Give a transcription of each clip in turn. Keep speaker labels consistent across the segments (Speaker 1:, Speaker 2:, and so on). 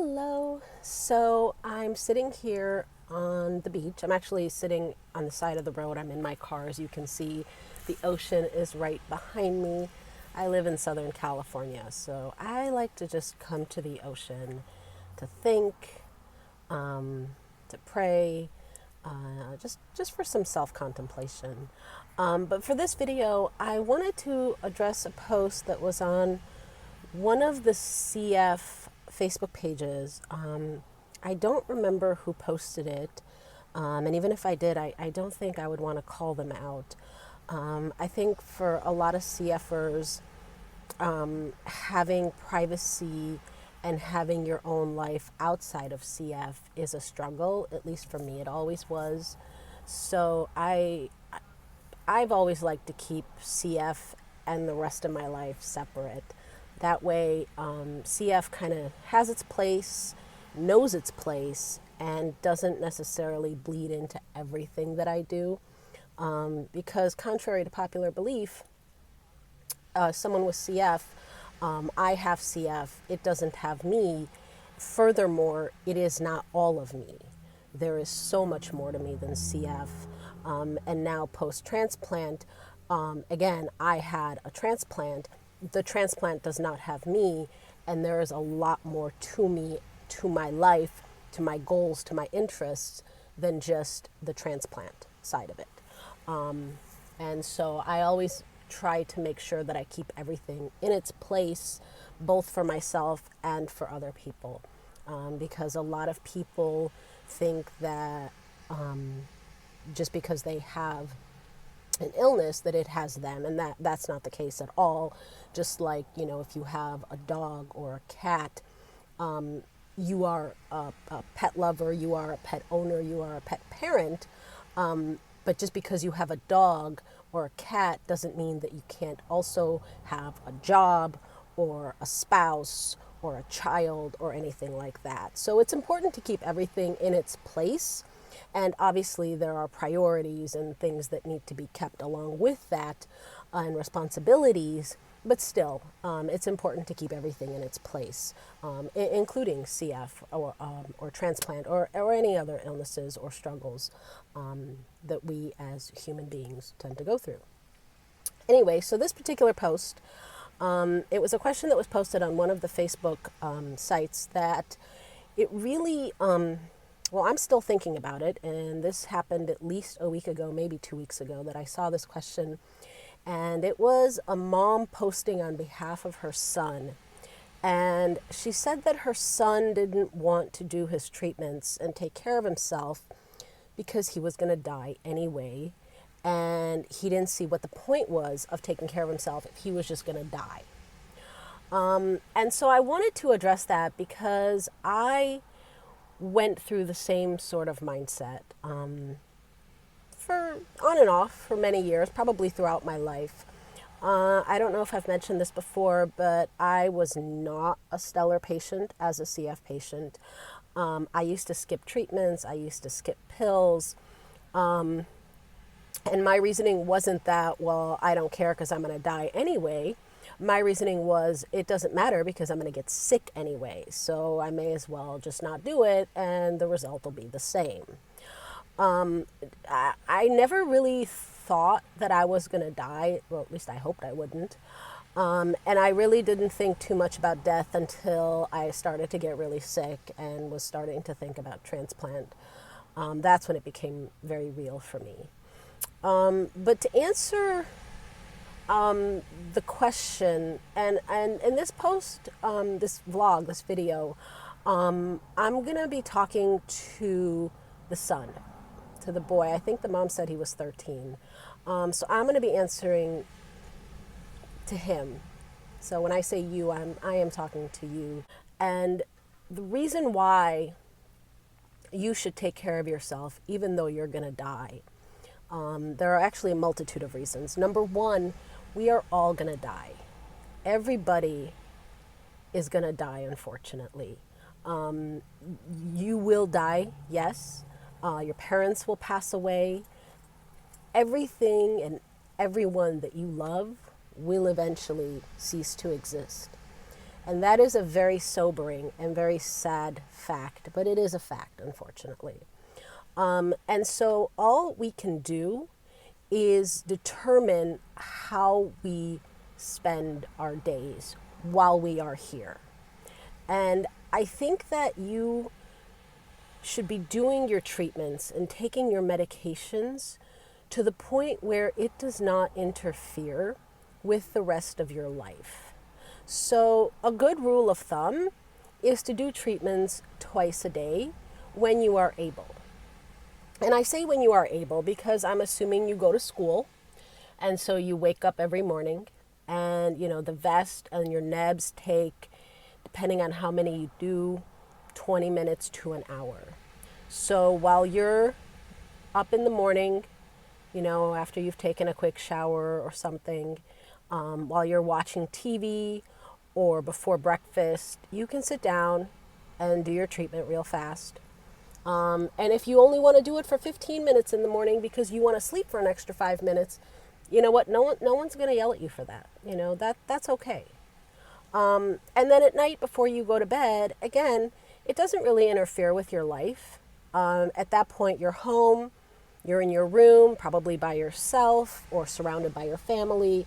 Speaker 1: Hello. So I'm sitting here on the beach. I'm actually sitting on the side of the road. I'm in my car. As you can see, the ocean is right behind me. I live in Southern California, so I like to just come to the ocean to think, um, to pray, just for some self-contemplation. But for this video, I wanted to address a post that was on one of the CF Facebook pages. I don't remember who posted it, and even if I did, I don't think I would want to call them out. I think for a lot of CFers, having privacy and having your own life outside of CF is a struggle. At least for me, it always was. So I've always liked to keep CF and the rest of my life separate. That way, CF kind of has its place, knows its place, and doesn't necessarily bleed into everything that I do. Because contrary to popular belief, someone with CF, I have CF, it doesn't have me. Furthermore, it is not all of me. There is so much more to me than CF. And now post-transplant, again, I had a transplant. The transplant does not have me, and there is a lot more to me, to my life, to my goals, to my interests than just the transplant side of it. And so I always try to make sure that I keep everything in its place, both for myself and for other people. Because a lot of people think that just because they have an illness that it has them, and that's not the case at all. Just like, if you have a dog or a cat, you are a pet lover, you are a pet owner, you are a pet parent. But just because you have a dog or a cat doesn't mean that you can't also have a job or a spouse or a child or anything like that. So it's important to keep everything in its place. And obviously there are priorities and things that need to be kept along with that, and responsibilities. But still, it's important to keep everything in its place, including CF or transplant or any other illnesses or struggles that we as human beings tend to go through. Anyway, so this particular post, it was a question that was posted on one of the Facebook sites that it really, well, I'm still thinking about it, and this happened at least a week ago, maybe 2 weeks ago, that I saw this question. And it was a mom posting on behalf of her son. And she said that her son didn't want to do his treatments and take care of himself because he was going to die anyway. And he didn't see what the point was of taking care of himself if he was just going to die. And so I wanted to address that because I went through the same sort of mindset. For on and off for many years, probably throughout my life. I don't know if I've mentioned this before, but I was not a stellar patient as a CF patient. I used to skip treatments. I used to skip pills. And my reasoning wasn't that, well, I don't care because I'm going to die anyway. My reasoning was, it doesn't matter because I'm going to get sick anyway. So I may as well just not do it, and the result will be the same. I never really thought that I was going to die. Well, at least I hoped I wouldn't. And I really didn't think too much about death until I started to get really sick and was starting to think about transplant. That's when it became very real for me. But to answer the question, and in this post, this vlog, this video, I'm going to be talking to the son, to the boy. I think the mom said he was 13. So I'm going to be answering to him. So when I say you, I am talking to you. And the reason why you should take care of yourself, even though you're going to die, there are actually a multitude of reasons. Number one, we are all going to die. Everybody is going to die, unfortunately. You will die, yes. Your parents will pass away. Everything and everyone that you love will eventually cease to exist. And that is a very sobering and very sad fact, but it is a fact, unfortunately. And so all we can do is determine how we spend our days while we are here. And I think that you should be doing your treatments and taking your medications to the point where it does not interfere with the rest of your life. So, a good rule of thumb is to do treatments twice a day when you are able. And I say when you are able because I'm assuming you go to school, and so you wake up every morning, and the vest and your nebs take, depending on how many you do, 20 minutes to an hour. So while you're up in the morning, after you've taken a quick shower or something, while you're watching TV or before breakfast, you can sit down and do your treatment real fast. And if you only want to do it for 15 minutes in the morning because you want to sleep for an extra 5 minutes, you know what? No one's going to yell at you for that. That's okay. And then at night before you go to bed, again, it doesn't really interfere with your life. At that point, you're home, you're in your room, probably by yourself or surrounded by your family.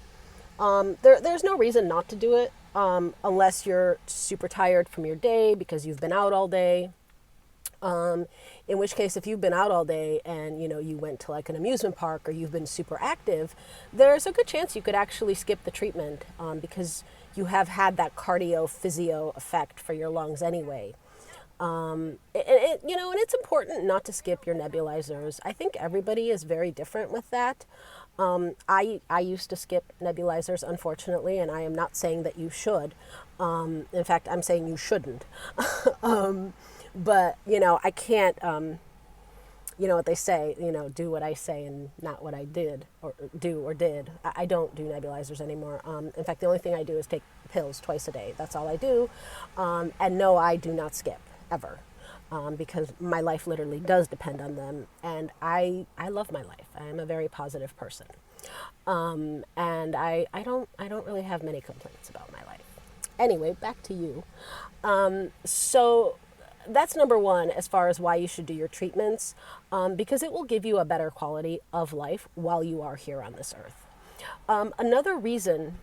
Speaker 1: There's no reason not to do it unless you're super tired from your day because you've been out all day. In which case, if you've been out all day and you went to like an amusement park or you've been super active, there's a good chance you could actually skip the treatment because you have had that cardio physio effect for your lungs anyway. And it's important not to skip your nebulizers. I think everybody is very different with that. I used to skip nebulizers, unfortunately, and I am not saying that you should. In fact, I'm saying you shouldn't. But, I can't, what they say, do what I say and not what I did or do or did. I don't do nebulizers anymore. In fact, the only thing I do is take pills twice a day. That's all I do. And no, I do not skip ever because my life literally does depend on them. And I love my life. I am a very positive person. And I don't really have many complaints about my life. Anyway, back to you. So that's number one as far as why you should do your treatments, because it will give you a better quality of life while you are here on this earth. Another reason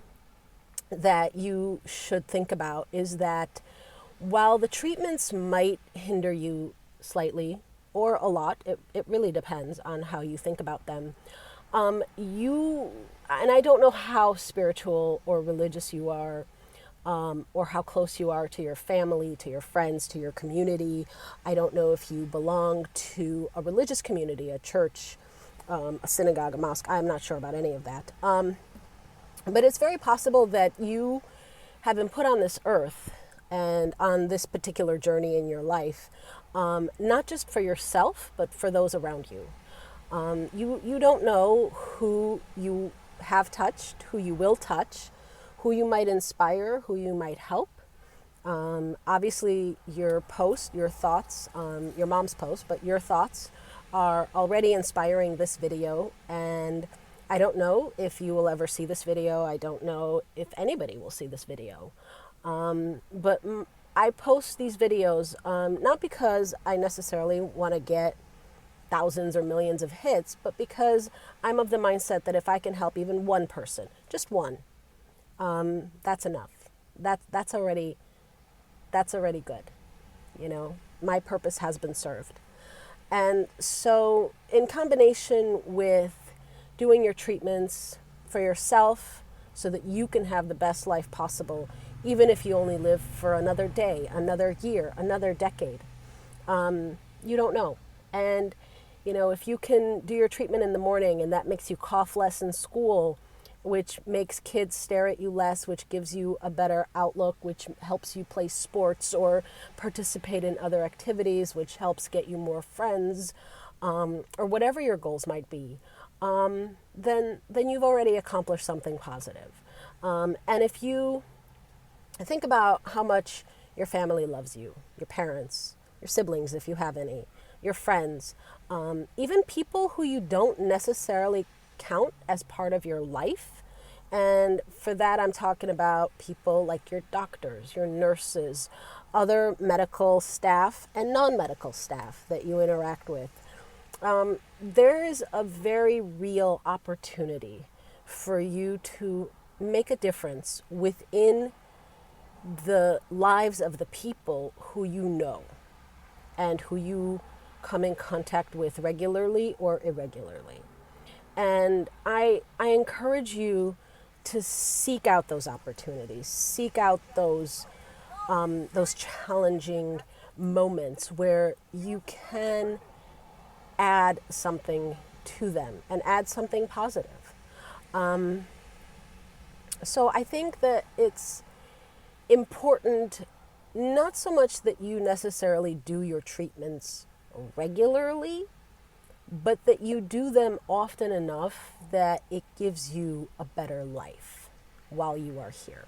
Speaker 1: that you should think about is that while the treatments might hinder you slightly or a lot, it really depends on how you think about them. And I don't know how spiritual or religious you are, or how close you are to your family, to your friends, to your community. I don't know if you belong to a religious community, a church, a synagogue, a mosque. I'm not sure about any of that. But it's very possible that you have been put on this earth and on this particular journey in your life, not just for yourself, but for those around you. You don't know who you have touched, who you will touch, who you might inspire, who you might help. Obviously, your post, your thoughts, your mom's post, but your thoughts are already inspiring this video. And I don't know if you will ever see this video. I don't know if anybody will see this video. But I post these videos not because I necessarily want to get thousands or millions of hits, but because I'm of the mindset that if I can help even one person, just one, that's enough. That's already good. My purpose has been served. And so in combination with doing your treatments for yourself so that you can have the best life possible, even if you only live for another day, another year, another decade, you don't know. And, if you can do your treatment in the morning and that makes you cough less in school, which makes kids stare at you less, which gives you a better outlook, which helps you play sports or participate in other activities, which helps get you more friends, or whatever your goals might be, then you've already accomplished something positive. And if you think about how much your family loves you, your parents, your siblings, if you have any, your friends, even people who you don't necessarily count as part of your life, And for that, I'm talking about people like your doctors, your nurses, other medical staff, and non medical staff that you interact with. There is a very real opportunity for you to make a difference within the lives of the people who you know and who you come in contact with regularly or irregularly. And I encourage you to seek out those opportunities, seek out those challenging moments where you can add something to them and add something positive. So I think that it's important not so much that you necessarily do your treatments regularly, but that you do them often enough that it gives you a better life while you are here.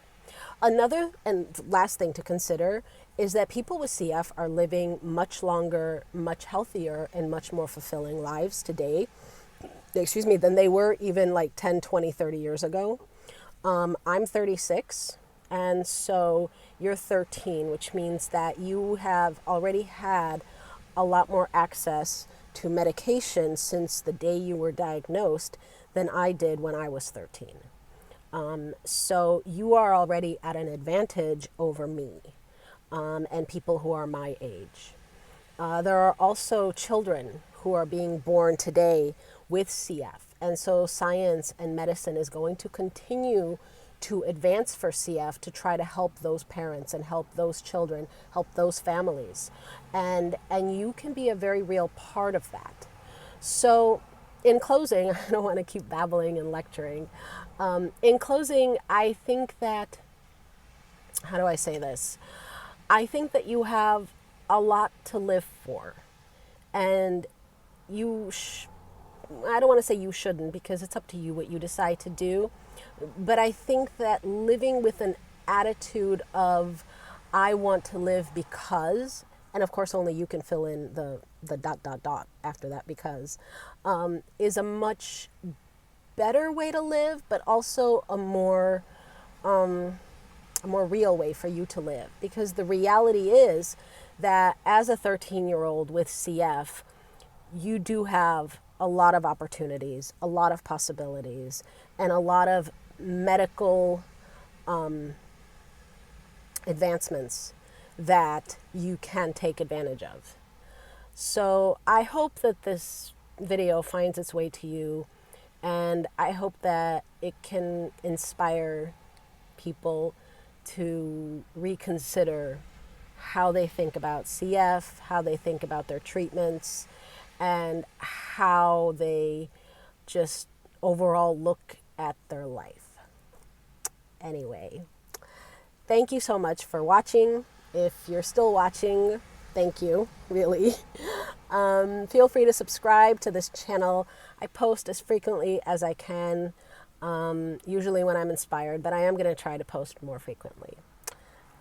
Speaker 1: Another and last thing to consider is that people with CF are living much longer, much healthier, and much more fulfilling lives today, than they were even like 10, 20, 30 years ago. I'm 36, and so you're 13, which means that you have already had a lot more access to medication since the day you were diagnosed than I did when I was 13. So you are already at an advantage over me and people who are my age. There are also children who are being born today with CF. And so science and medicine is going to continue to advance for CF to try to help those parents and help those children, help those families. And you can be a very real part of that. So in closing, I don't want to keep babbling and lecturing. In closing, I think that, how do I say this? I think that you have a lot to live for. And I don't want to say you shouldn't, because it's up to you what you decide to do. But I think that living with an attitude of, I want to live because, and of course only you can fill in the dot, dot, dot after that, because, is a much better way to live, but also a more real way for you to live. Because the reality is that as a 13-year-old with CF, you do have a lot of opportunities, a lot of possibilities, and a lot of medical advancements that you can take advantage of. So I hope that this video finds its way to you, and I hope that it can inspire people to reconsider how they think about CF, how they think about their treatments, and how they just overall look at their life. Anyway, thank you so much for watching. If you're still watching, thank you, really. Feel free to subscribe to this channel. I post as frequently as I can, usually when I'm inspired, but I am going to try to post more frequently.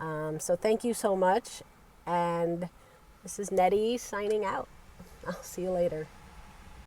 Speaker 1: So thank you so much, and this is Nettie signing out. I'll see you later.